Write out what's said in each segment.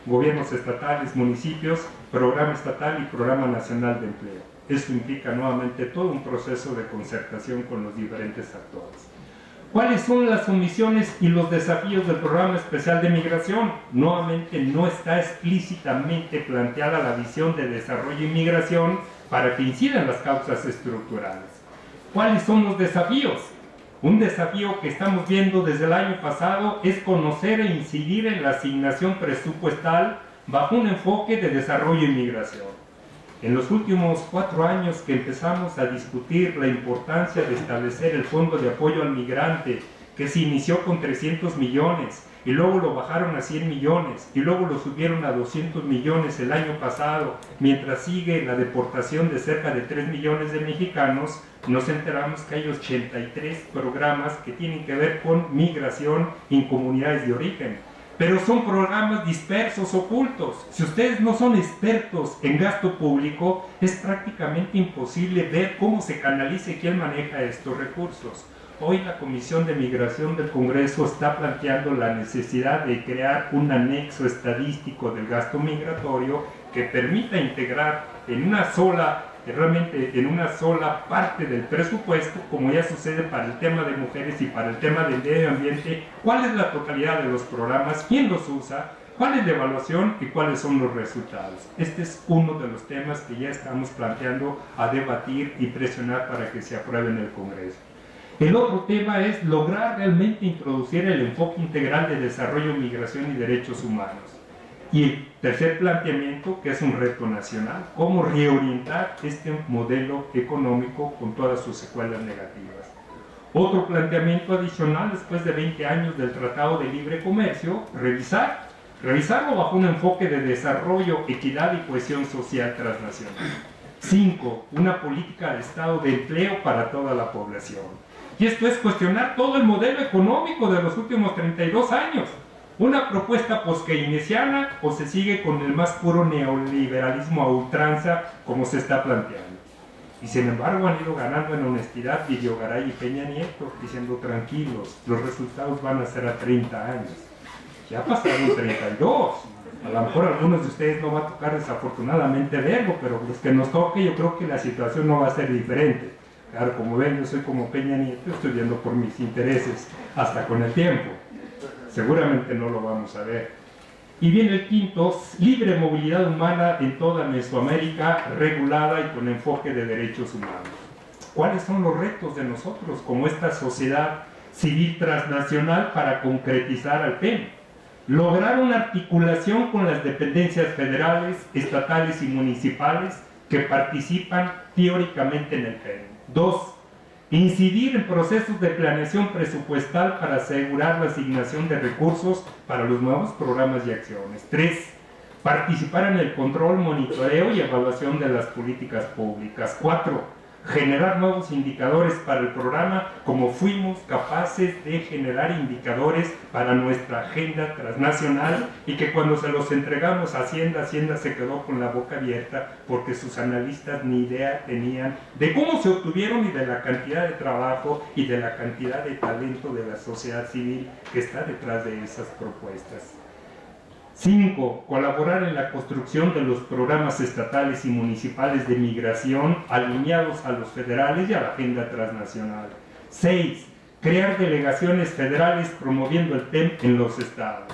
gobiernos estatales, municipios, programa estatal y programa nacional de empleo. Esto implica nuevamente todo un proceso de concertación con los diferentes actores. ¿Cuáles son las omisiones y los desafíos del Programa Especial de Migración? Nuevamente no está explícitamente planteada la visión de desarrollo y migración para que incidan las causas estructurales. ¿Cuáles son los desafíos? Un desafío que estamos viendo desde el año pasado es conocer e incidir en la asignación presupuestal bajo un enfoque de desarrollo y migración. En los últimos 4 años que empezamos a discutir la importancia de establecer el Fondo de Apoyo al Migrante, que se inició con 300 millones, y luego lo bajaron a 100 millones, y luego lo subieron a 200 millones el año pasado, mientras sigue la deportación de cerca de 3 millones de mexicanos, nos enteramos que hay 83 programas que tienen que ver con migración en comunidades de origen. Pero son programas dispersos, ocultos. Si ustedes no son expertos en gasto público, es prácticamente imposible ver cómo se canaliza y quién maneja estos recursos. Hoy la Comisión de Migración del Congreso está planteando la necesidad de crear un anexo estadístico del gasto migratorio que permita integrar en una sola parte del presupuesto, como ya sucede para el tema de mujeres y para el tema del medio ambiente, cuál es la totalidad de los programas, quién los usa, cuál es la evaluación y cuáles son los resultados. Este es uno de los temas que ya estamos planteando a debatir y presionar para que se apruebe en el Congreso. El otro tema es lograr realmente introducir el enfoque integral de desarrollo, migración y derechos humanos. Y el tercer planteamiento, que es un reto nacional, cómo reorientar este modelo económico con todas sus secuelas negativas. Otro planteamiento adicional, después de 20 años del Tratado de Libre Comercio, revisarlo bajo un enfoque de desarrollo, equidad y cohesión social transnacional. 5. Una política de Estado de empleo para toda la población. Y esto es cuestionar todo el modelo económico de los últimos 32 años. ¿Una propuesta post-keynesiana o se sigue con el más puro neoliberalismo a ultranza como se está planteando? Y sin embargo han ido ganando en honestidad Videgaray y Peña Nieto, diciendo tranquilos, los resultados van a ser a 30 años. Ya pasaron 32. A lo mejor a algunos de ustedes no va a tocar desafortunadamente verlo, pero los que nos toque yo creo que la situación no va a ser diferente. Claro, como ven, yo soy como Peña Nieto, estoy viendo por mis intereses hasta con el tiempo. Seguramente no lo vamos a ver. Y viene el quinto, libre movilidad humana en toda Mesoamérica, regulada y con enfoque de derechos humanos. ¿Cuáles son los retos de nosotros como esta sociedad civil transnacional para concretizar al PEN? Lograr una articulación con las dependencias federales, estatales y municipales que participan teóricamente en el PEN. 2. Incidir en procesos de planeación presupuestal para asegurar la asignación de recursos para los nuevos programas y acciones. 3. Participar en el control, monitoreo y evaluación de las políticas públicas. 4. Generar nuevos indicadores para el programa, como fuimos capaces de generar indicadores para nuestra agenda transnacional y que cuando se los entregamos a Hacienda se quedó con la boca abierta porque sus analistas ni idea tenían de cómo se obtuvieron y de la cantidad de trabajo y de la cantidad de talento de la sociedad civil que está detrás de esas propuestas. 5. Colaborar en la construcción de los programas estatales y municipales de migración alineados a los federales y a la agenda transnacional. 6. Crear delegaciones federales promoviendo el PEM en los estados.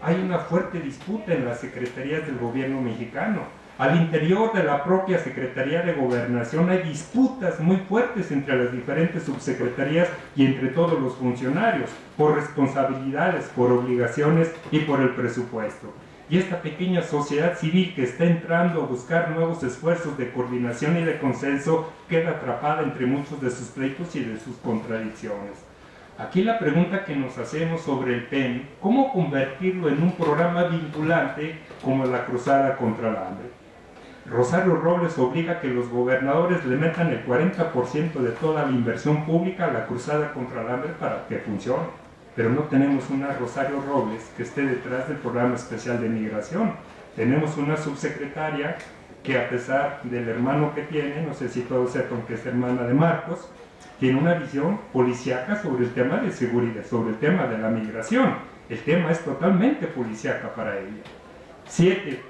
Hay una fuerte disputa en las secretarías del gobierno mexicano. Al interior de la propia Secretaría de Gobernación hay disputas muy fuertes entre las diferentes subsecretarías y entre todos los funcionarios, por responsabilidades, por obligaciones y por el presupuesto. Y esta pequeña sociedad civil que está entrando a buscar nuevos esfuerzos de coordinación y de consenso queda atrapada entre muchos de sus pleitos y de sus contradicciones. Aquí la pregunta que nos hacemos sobre el PEN, ¿cómo convertirlo en un programa vinculante como la Cruzada contra el Hambre? Rosario Robles obliga a que los gobernadores le metan el 40% de toda la inversión pública a la Cruzada contra el Hambre para que funcione. Pero no tenemos una Rosario Robles que esté detrás del Programa Especial de Migración. Tenemos una subsecretaria que, a pesar del hermano que tiene, no sé si todos sepan que es hermana de Marcos, tiene una visión policíaca sobre el tema de seguridad, sobre el tema de la migración. El tema es totalmente policíaca para ella. 7.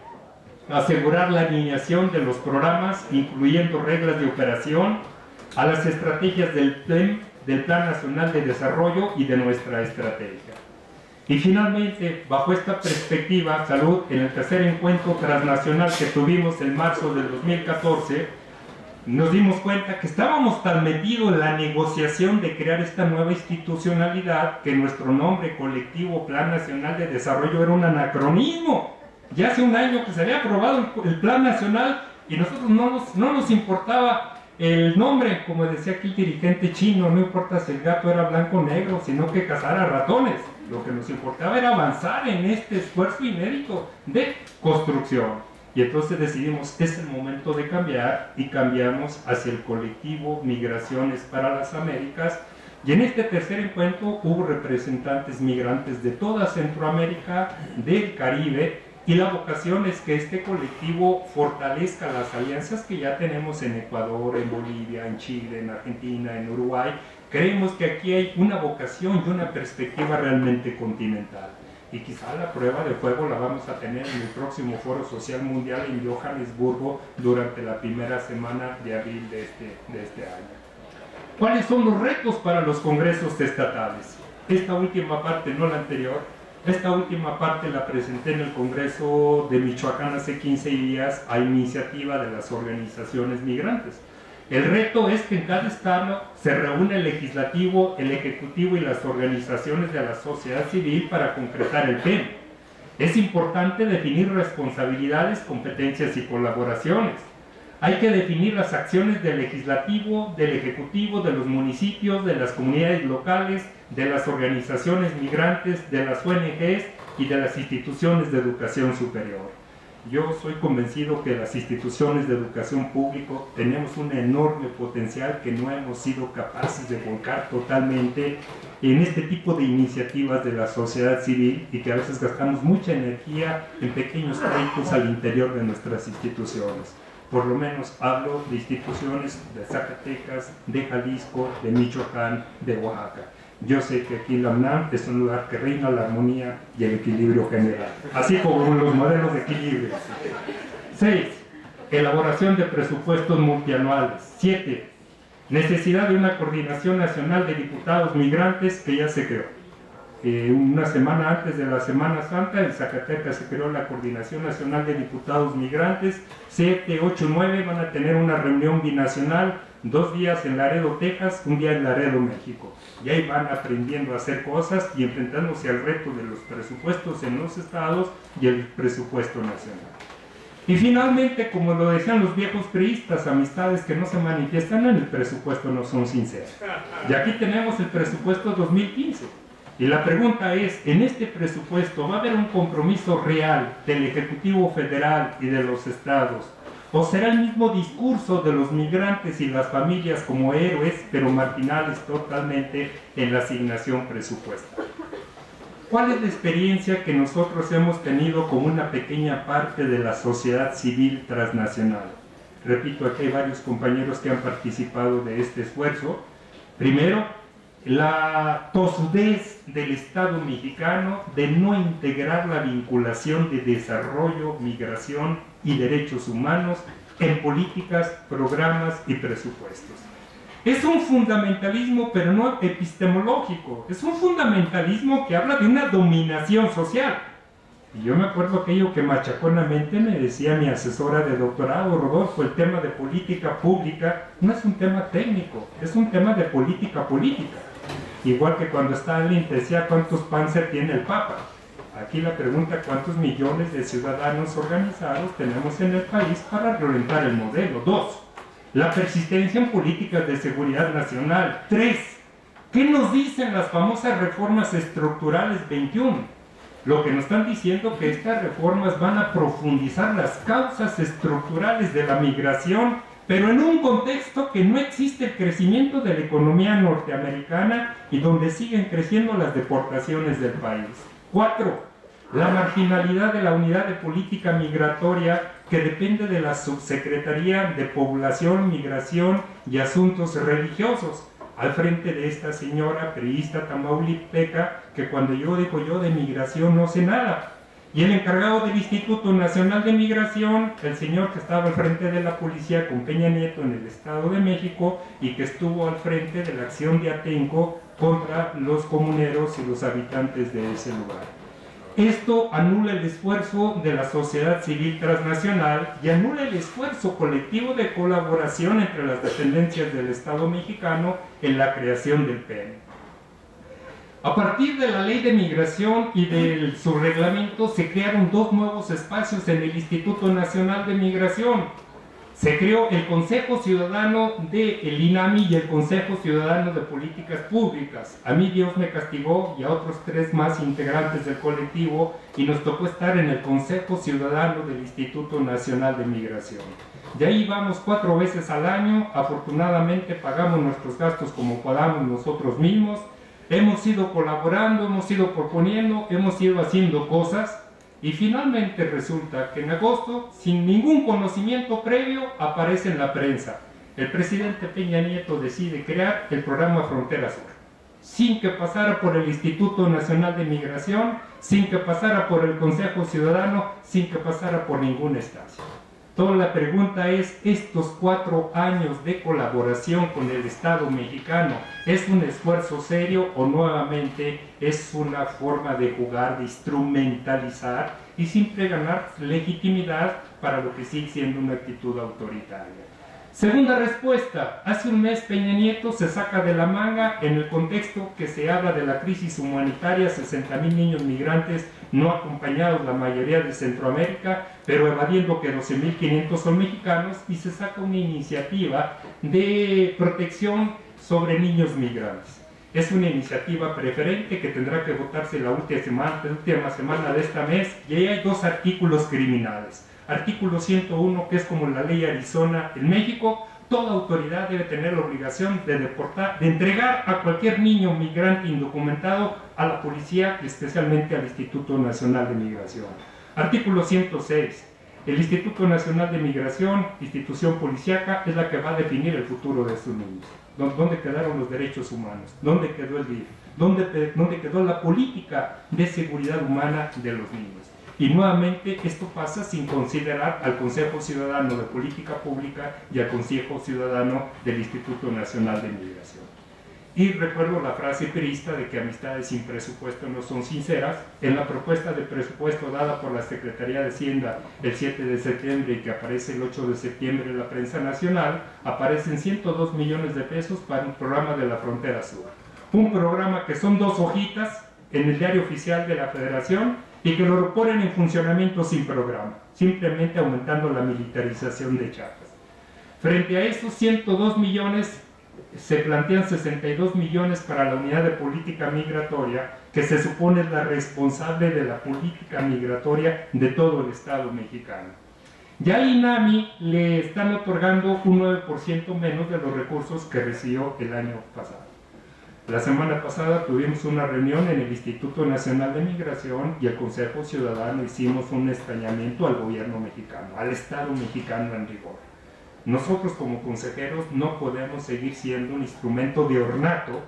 Asegurar la alineación de los programas, incluyendo reglas de operación, a las estrategias del Plan Nacional de Desarrollo y de nuestra estrategia. Y finalmente, bajo esta perspectiva, salud, en el tercer encuentro transnacional que tuvimos en marzo del 2014, nos dimos cuenta que estábamos tan metidos en la negociación de crear esta nueva institucionalidad que nuestro nombre colectivo Plan Nacional de Desarrollo era un anacronismo. Ya hace un año que se había aprobado el Plan Nacional y nosotros no nos importaba el nombre, como decía aquí el dirigente chino, no importa si el gato era blanco o negro, sino que cazara ratones. Lo que nos importaba era avanzar en este esfuerzo inédito de construcción. Y entonces decidimos, es el momento de cambiar, y cambiamos hacia el colectivo Migraciones para las Américas. Y en este tercer encuentro hubo representantes migrantes de toda Centroamérica, del Caribe, y la vocación es que este colectivo fortalezca las alianzas que ya tenemos en Ecuador, en Bolivia, en Chile, en Argentina, en Uruguay. Creemos que aquí hay una vocación y una perspectiva realmente continental. Y quizá la prueba de fuego la vamos a tener en el próximo Foro Social Mundial en Johannesburgo durante la primera semana de abril de este año. ¿Cuáles son los retos para los congresos estatales? Esta última parte, no la anterior, esta última parte la presenté en el Congreso de Michoacán hace 15 días a iniciativa de las organizaciones migrantes. El reto es que en cada estado se reúne el legislativo, el ejecutivo y las organizaciones de la sociedad civil para concretar el tema. Es importante definir responsabilidades, competencias y colaboraciones. Hay que definir las acciones del legislativo, del ejecutivo, de los municipios, de las comunidades locales, de las organizaciones migrantes, de las ONGs y de las instituciones de educación superior. Yo soy convencido que las instituciones de educación pública tenemos un enorme potencial que no hemos sido capaces de volcar totalmente en este tipo de iniciativas de la sociedad civil y que a veces gastamos mucha energía en pequeños proyectos al interior de nuestras instituciones. Por lo menos hablo de instituciones de Zacatecas, de Jalisco, de Michoacán, de Oaxaca. Yo sé que aquí la UNAM es un lugar que reina la armonía y el equilibrio general, así como los modelos de equilibrio. 6. Elaboración de presupuestos multianuales. 7. Necesidad de una coordinación nacional de diputados migrantes que ya se creó. Una semana antes de la Semana Santa, en Zacatecas se creó la Coordinación Nacional de Diputados Migrantes. 7, 8, 9 van a tener una reunión binacional, 2 días en Laredo, Texas, un día en Laredo, México. Y ahí van aprendiendo a hacer cosas y enfrentándose al reto de los presupuestos en los estados y el presupuesto nacional. Y finalmente, como lo decían los viejos priistas, amistades que no se manifiestan en el presupuesto no son sinceras. Y aquí tenemos el presupuesto 2015. Y la pregunta es, en este presupuesto ¿va a haber un compromiso real del Ejecutivo Federal y de los estados? ¿O será el mismo discurso de los migrantes y las familias como héroes, pero marginales totalmente en la asignación presupuestal? ¿Cuál es la experiencia que nosotros hemos tenido como una pequeña parte de la sociedad civil transnacional? Repito, aquí hay varios compañeros que han participado de este esfuerzo. Primero, la tosudez del Estado mexicano de no integrar la vinculación de desarrollo, migración y derechos humanos en políticas, programas y presupuestos. Es un fundamentalismo, pero no epistemológico, es un fundamentalismo que habla de una dominación social. Y yo me acuerdo aquello que machaconamente me decía mi asesora de doctorado, Rodolfo, el tema de política pública no es un tema técnico, es un tema de política política. Igual que cuando Stalin decía cuántos Panzer tiene el Papa. Aquí la pregunta, ¿cuántos millones de ciudadanos organizados tenemos en el país para reorientar el modelo? 2. La persistencia en políticas de seguridad nacional. 3. ¿Qué nos dicen las famosas reformas estructurales 21? Lo que nos están diciendo que estas reformas van a profundizar las causas estructurales de la migración, pero en un contexto que no existe el crecimiento de la economía norteamericana y donde siguen creciendo las deportaciones del país. 4. La marginalidad de la Unidad de Política Migratoria, que depende de la Subsecretaría de Población, Migración y Asuntos Religiosos, al frente de esta señora priista tamaulipeca, que cuando yo digo yo de migración no sé nada. Y el encargado del Instituto Nacional de Migración, el señor que estaba al frente de la policía con Peña Nieto en el Estado de México y que estuvo al frente de la acción de Atenco contra los comuneros y los habitantes de ese lugar. Esto anula el esfuerzo de la sociedad civil transnacional y anula el esfuerzo colectivo de colaboración entre las dependencias del Estado mexicano en la creación del PEN. A partir de la Ley de Migración y de su reglamento se crearon dos nuevos espacios en el Instituto Nacional de Migración. Se creó el Consejo Ciudadano del INAMI y el Consejo Ciudadano de Políticas Públicas. A mí Dios me castigó y a otros 3 más integrantes del colectivo y nos tocó estar en el Consejo Ciudadano del Instituto Nacional de Migración. De ahí vamos 4 veces al año, afortunadamente pagamos nuestros gastos como podamos nosotros mismos. Hemos ido colaborando, hemos ido proponiendo, hemos ido haciendo cosas y finalmente resulta que en agosto, sin ningún conocimiento previo, aparece en la prensa. El presidente Peña Nieto decide crear el programa Frontera Sur, sin que pasara por el Instituto Nacional de Migración, sin que pasara por el Consejo Ciudadano, sin que pasara por ninguna instancia. Toda la pregunta es, ¿estos 4 años de colaboración con el Estado mexicano es un esfuerzo serio o nuevamente es una forma de jugar, de instrumentalizar y siempre ganar legitimidad para lo que sigue siendo una actitud autoritaria? Segunda respuesta, hace un mes Peña Nieto se saca de la manga en el contexto que se habla de la crisis humanitaria, 60,000 niños migrantes no acompañados, la mayoría de Centroamérica, pero evadiendo que 12,500 son mexicanos, y se saca una iniciativa de protección sobre niños migrantes. Es una iniciativa preferente que tendrá que votarse la última semana de este mes, y ahí hay 2 artículos criminales. Artículo 101, que es como la ley Arizona en México, toda autoridad debe tener la obligación de deportar, de entregar a cualquier niño migrante indocumentado a la policía, especialmente al Instituto Nacional de Migración. Artículo 106, el Instituto Nacional de Migración, institución policíaca, es la que va a definir el futuro de estos niños. ¿Dónde quedaron los derechos humanos? ¿Dónde quedó el DIF? ¿Dónde quedó la política de seguridad humana de los niños? Y nuevamente esto pasa sin considerar al Consejo Ciudadano de Política Pública y al Consejo Ciudadano del Instituto Nacional de Migración. Y recuerdo la frase priista de que amistades sin presupuesto no son sinceras. En la propuesta de presupuesto dada por la Secretaría de Hacienda el 7 de septiembre y que aparece el 8 de septiembre en la prensa nacional, aparecen 102 millones de pesos para un programa de la Frontera Sur. Un programa que son 2 hojitas en el diario oficial de la Federación y que lo ponen en funcionamiento sin programa, simplemente aumentando la militarización de Chiapas. Frente a esos 102 millones, se plantean 62 millones para la Unidad de Política Migratoria, que se supone es la responsable de la política migratoria de todo el Estado mexicano. Ya al INAMI le están otorgando un 9% menos de los recursos que recibió el año pasado. La semana pasada tuvimos una reunión en el Instituto Nacional de Migración y el Consejo Ciudadano hicimos un escañamiento al gobierno mexicano, al Estado mexicano en rigor. Nosotros como consejeros no podemos seguir siendo un instrumento de ornato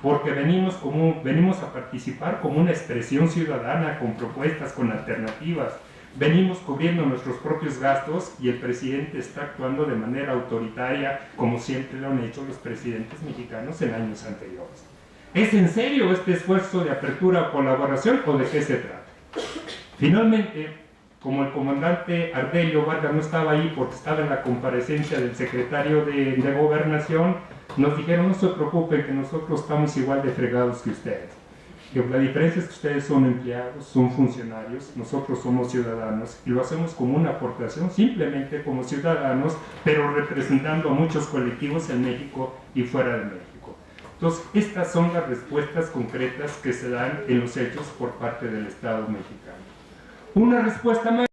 porque venimos a participar como una expresión ciudadana con propuestas, con alternativas. Venimos cubriendo nuestros propios gastos y el presidente está actuando de manera autoritaria como siempre lo han hecho los presidentes mexicanos en años anteriores. ¿Es en serio este esfuerzo de apertura o colaboración o de qué se trata? Finalmente, como el comandante Ardelio Vargas no estaba ahí porque estaba en la comparecencia del secretario de Gobernación, nos dijeron no se preocupen que nosotros estamos igual de fregados que ustedes. Que la diferencia es que ustedes son empleados, son funcionarios, nosotros somos ciudadanos y lo hacemos como una aportación simplemente como ciudadanos, pero representando a muchos colectivos en México y fuera de México. Entonces, estas son las respuestas concretas que se dan en los hechos por parte del Estado mexicano. Una respuesta más